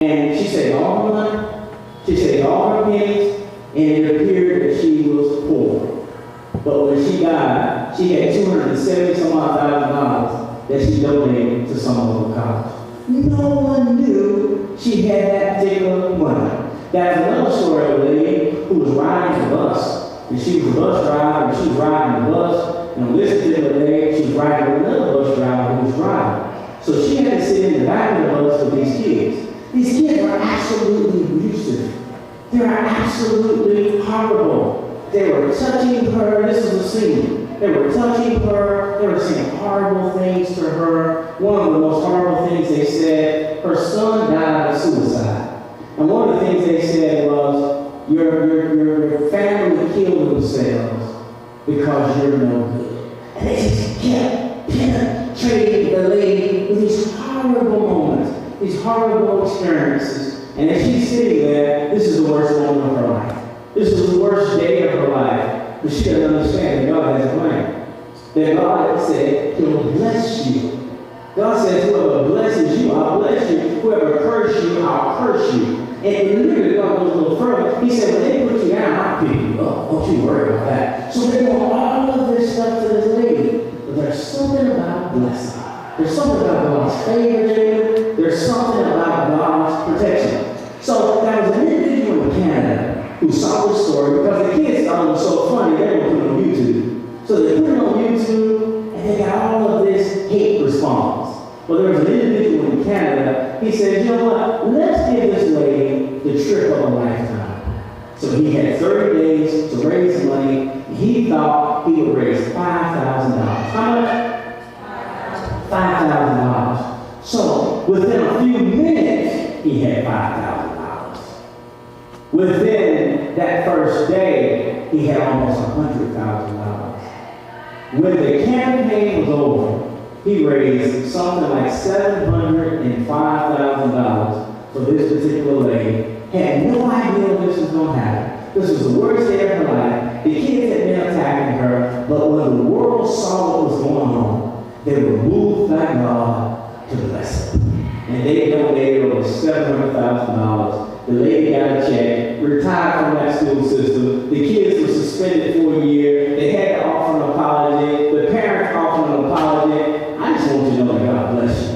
And she saved all her money, she saved all her pennies, and it appeared that she was poor. But when she died, she had $270 some odd thousand that she donated to some local college. No one knew she had that particular money. That's another story of a lady who was riding the bus. And she was a bus driver, and she was riding the bus. And on this particular day, she was riding with another bus driver who was driving. So she had to sit in the back of the bus with these kids. These kids were absolutely abusive. They were absolutely horrible. They were touching her. This is a scene. They were touching her. They were saying horrible things to her. One of the most horrible things they said, her son died of suicide. And one of the things they said was, your family killed themselves because you're no good. And they just kept penetrating the lady with these horrible moments, these horrible experiences. And as she's sitting there, this is the worst moment of her life. This is the worst day of her life. But she doesn't understand that God has a plan. That God said He'll bless you. God says, whoever blesses you, I'll bless you. Whoever curses you, I'll curse you. And literally, God goes a little further. He said, when they put you down, I'll pick you up. Don't you worry about that. So they're doing all of this stuff to this lady. But there's something about blessing. There's something about God's favor, David. There's something about God's protection. So there was an individual in Canada who saw this story because the kids thought it was so funny, they were putting it on YouTube. So they put it on YouTube, and they got all of this hate response. Well, there was an individual in Canada, he said, you know what, let's give this lady the trip of a lifetime. So he had 30 days to raise money. He thought he would raise $5,000. How much? $5,000. So within a few minutes, he had $5,000. Within that first day, he had almost $100,000. When the campaign was over, he raised something like $705,000 for this particular lady. Had no idea this was going to happen. This was the worst day of her life. The kids had been attacking her, but when the world saw what was going on, they were moved by God to bless her. And they donated over $700,000. The lady got a check, retired from that school system. The kids were suspended for a year. They had to offer an apology. The parents offered an apology. I just want you to know that God bless you.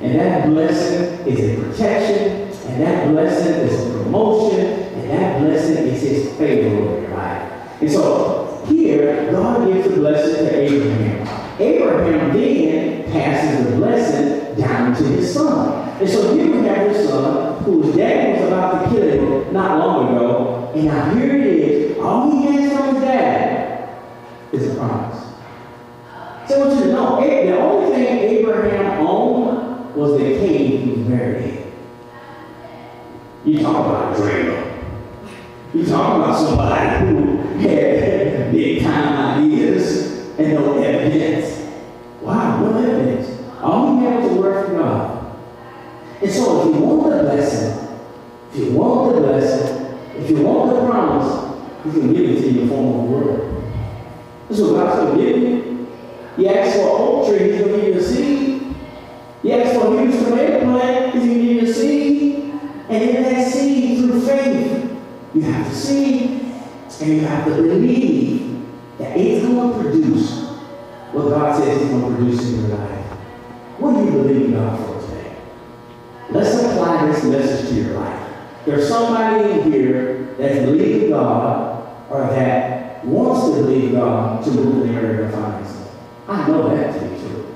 And that blessing is a protection, and that blessing is a promotion, and that blessing is His favor over your life. And so here, God gives the blessing to Abraham. Abraham then passes the blessing down to his son. And so here we have his son, whose dad was about to kill him not long ago, and now here it is. All he has from his dad is a promise. So I want you to know, the only thing Abraham owned was the cave he was buried in. You talk about a dreamer. You talk about somebody who had big time ideas and no evidence. Wow, no evidence. All he had was a word from God. And so if you want the blessing, if you want the promise, He's going to give it to you in the form of a word. That's what God's going to give you. You ask for an oak tree, He's going to give you a seed. You ask for a huge tomato plant, He's going to give you a seed. And in that seed, through faith, you have to see and you have to believe that it's going to produce what God says He's going to produce in your life. What do you believe God for today? Let's apply this message to your life. There's somebody in here that's believing God or that wants to believe God to move in the area of finances. I know that to be true.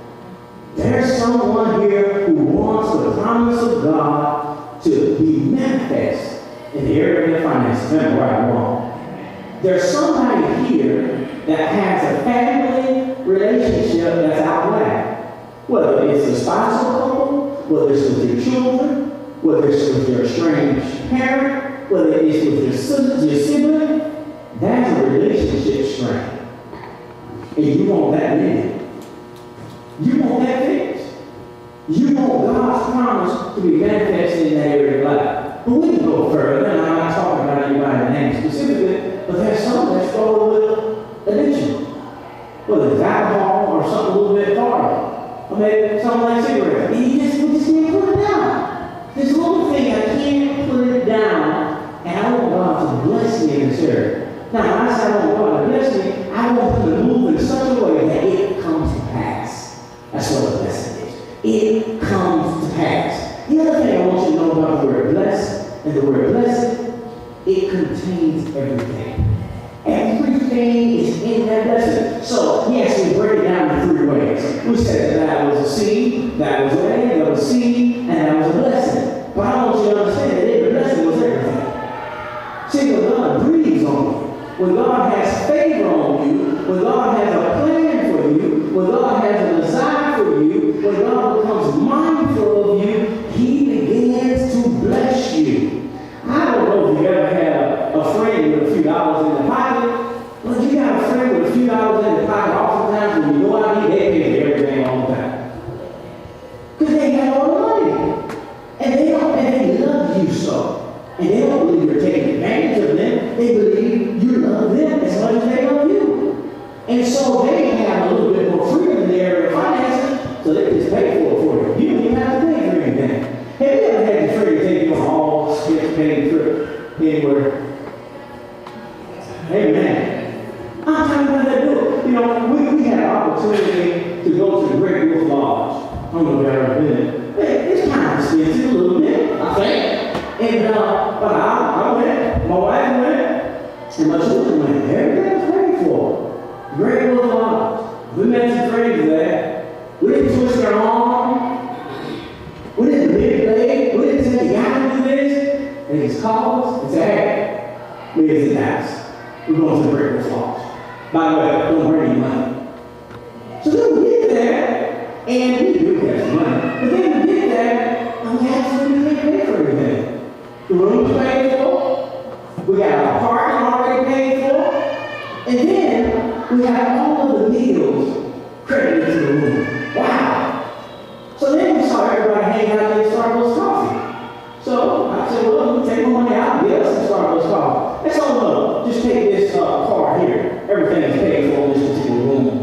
There's someone here who wants the promise of God to be manifest in the area of finances. Remember, right or wrong. There's somebody here that has a family relationship that's out of whack. Whether it's a spousal couple, whether it's with your children, whether it's with your estranged parent, whether it's with your sibling, that's a relationship strain. And you want that in. You want that fixed. You want God's promise to be manifested in that area of life. But we can go further, and I'm not talking about anybody's name specifically, but there's some that struggle with addiction. Whether it's alcohol or something a little bit farther. Or maybe something like cigarettes. And we just can't put it down. This little thing I God to bless me in this area. Now, when I say I want God to bless me, I want Him to move in such a way that it comes to pass. That's what a blessing is. It comes to pass. The other thing I want you to know about the word bless and the word blessing, it contains everything. Everything is in that blessing. So, yes, we break it down in three ways. We said that was a seed, that was land, that was a seed, and that was a blessing. But I want you to understand that every blessing was everything. See, when God breathes on you, when God has favor on you, when God has a plan for you, when God has a desire for you, when God becomes mindful of you, He begins to bless you. I don't know if you ever had a friend with a few dollars in the pocket, but you got a friend with a few dollars in the pocket oftentimes when you know I need, they pay for everything all the time. Because they got all the money. And they love you so. And they don't believe you're taking advantage of them. They believe you love them as much as they love you. And so they have a little bit more freedom in their finances, so they just pay for it for you. You don't even have to pay for anything. Have you ever had your friend take you on all skip paid trip anywhere? Amen. I'm telling you how they do it. You know, we had an opportunity to go to the Great Wolf Lodge. I don't know if you've ever been. It's kind of expensive a little bit, I think. And, but I went, my wife went, and my children went. Everything was paid for. Great Wolf Lodge. We met some friends there. We didn't twist their arm. We didn't manipulate. We didn't say, you gotta do this. They just called us and said, hey, meet us in the house. We're going to the Great Wolf Lodge. By the way, don't bring any money. So then we get there, and we do get some money. But then we get there, and we absolutely can't pay for everything. The room's paid for. We got our parking already paid for. And then we have all of the meals credited to the room. Wow. So then we saw everybody hanging out there at Starbucks coffee. So I said, well, we take my money out and get us some Starbucks coffee. That's all no. Just take this car here. Everything is paid for in this particular room.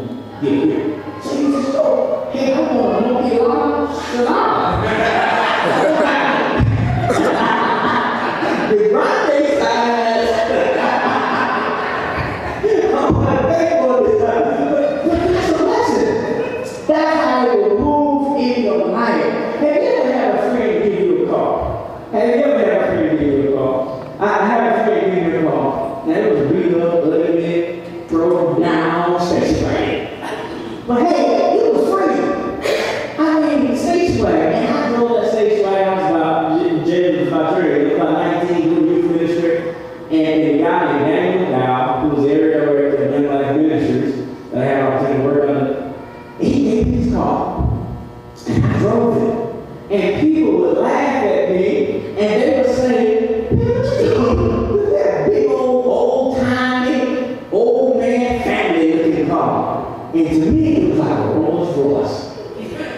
Get here. So he just go, hey, I'm going to get a the birthday size. I'm going to pay for this stuff. But that's a lesson. That's how it will move in your life. Have you ever had a friend give you a call? Have you ever had a friend give you a call? I had a friend give me a call. Now it was beat up, ugly, broken down, station wagon. But hey, it was free. I mean, station wagon. And I drove that station wagon. I was about, Jay was about 30. It was about 19. And the guy named Daniel Dow, who was the area director of Young Life Ministries, that I had opportunity to work under, he gave me his car. And I drove it. And people would laugh at me, and they would say, man, what you doing? Look at that big old-timey, old man family looking car. And to me, it was like a Rolls Royce.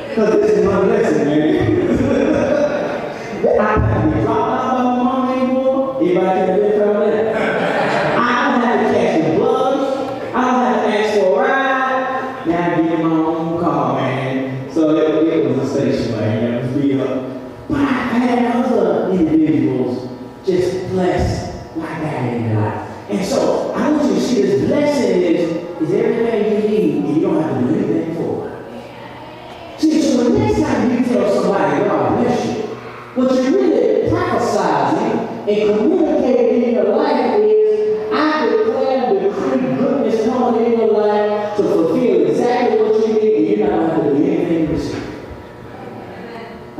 Because this is my blessing, man. I have to be dropped out by my mom anymore. Anybody can live from that? I don't have to catch the bus. I don't have to ask for a ride. Now I get in my own car, man. So it was a station wagon. It was beat up. But I had other individuals just blessed like that in their life. And so I want you to see this blessing is everything you need, and you don't have to do anything for it. See, so the next time you tell somebody God bless you, what you're really prophesizing and communicating in your life is, I declare the decree goodness coming in your life to fulfill exactly what you need, and you're not going to have to do anything to receive.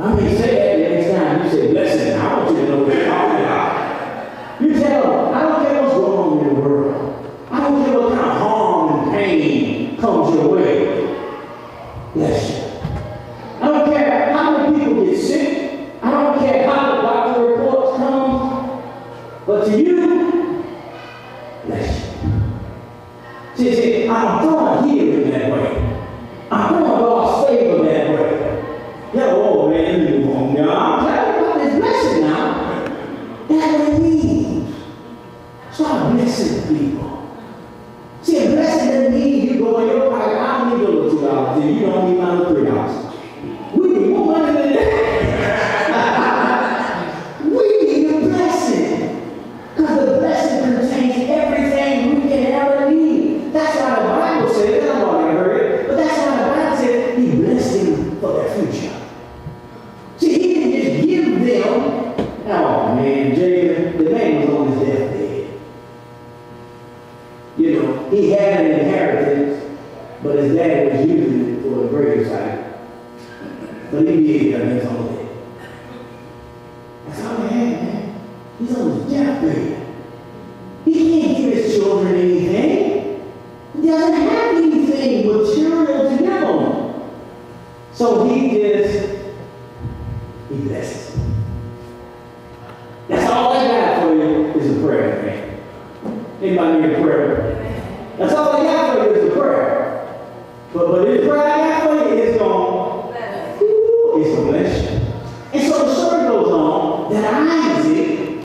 I mean, say that the next time you say, listen, I want you to know what you're talking about. You tell them, I don't care what's going on in the world. I don't care what kind of harm and pain comes your way. Bless you. I don't care how many people get sick. I don't care how the doctor reports come. But to you, bless you. See, I'm throwing healing that way. I'm throwing God's favor that way. Yeah, oh man, let me move on. Now, I'm telling you about this blessing now. That's what it means. Start blessing people. See, a blessing doesn't mean you go in your pocket, I don't need your $2, and you don't need my little $3. We need more money than that. We need a blessing. Because the his dad was using it for a grave site. But he did on his own day. That's all he had, man. He's on his deathbed. He can't give his children anything. He doesn't have anything material to give them. So he blesses them. That's all I got for you is a prayer, man. Anybody need a prayer? That's all I got for you is a prayer. But his prayer